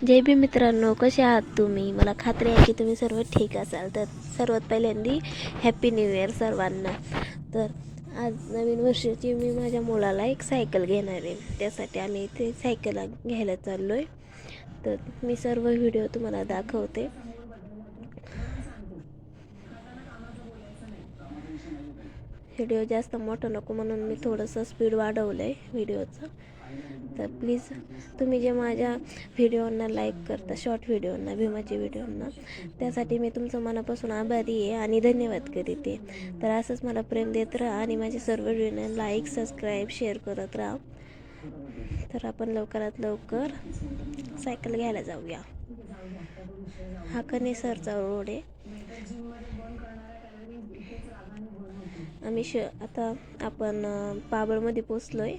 जय भी मित्रांनो, कसे आहात तुम्ही? मला खात्री आहे की तुम्ही सर्व ठीक असाल. तर सर्वात पहिल्यांदी हॅपी न्यू इयर सर्वांना. तर आज नवीन वर्षाची मी माझ्या मुलाला एक सायकल घेणार आहे. त्यासाठी आम्ही इथे सायकल घ्यायला चाललो आहे. तर मी सर्व व्हिडिओ तुम्हाला दाखवते. व्हिडिओ जास्त मोठा नको म्हणून मी थोडंसं स्पीड वाढवलं आहे व्हिडिओचं. तर प्लीज तुम्ही जे माझ्या व्हिडिओंना लाईक करता, शॉर्ट व्हिडिओंना, भीमाच्या व्हिडिओंना, त्यासाठी मी तुमचं मनापासून आभारी आहे आणि धन्यवाद करीते. तर असंच मला प्रेम देत राहा आणि माझे सर्व व्हिडिओ लाईक, सबस्क्राईब, शेअर करत राहा. तर आपण लवकरात लवकर सायकल घ्यायला जाऊया. हा कनेसरचा रोड आहे. आम्ही आता आपण पाबळमध्ये पोचलोय.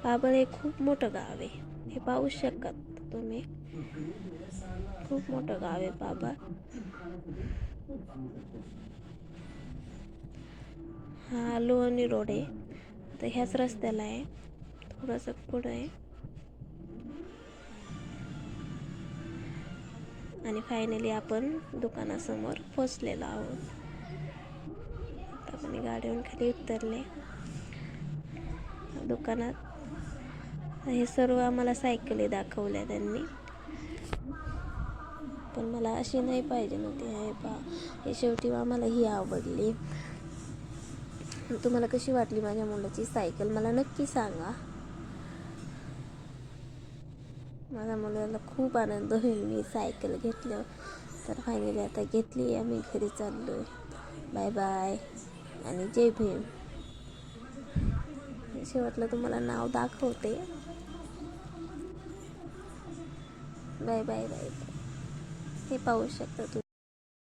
पाबळ हे खूप मोठं गाव आहे, हे पाहू शकत तुम्ही. खूप मोठं गाव आहे पाबळ. हा लोणी रोड आहे. तर ह्याच रस्त्याला आहे, थोडंसं पुढं आहे. आणि फायनली आपण दुकानासमोर पोचलेलो आहोत. आता आपण गाडीवरून खाली उतरले. दुकानात हे सर्व आम्हाला सायकली दाखवल्या त्यांनी, पण मला अशी नाही पाहिजे नव्हती. हे पहा, हे शेवटी आम्हाला ही आवडली. तुम्हाला कशी वाटली माझ्या मुलाची सायकल मला नक्की सांगा. माझ्या मुलाला खूप आनंद होईल मी सायकल घेतल्यावर. तर फायनली आता घेतली, आम्ही घरी चाललोय. बाय बाय आणि जय भीम. शेवटला तुम्हाला नाव दाखवते. Bye bye bye. हे पाहू शकता तुम्ही.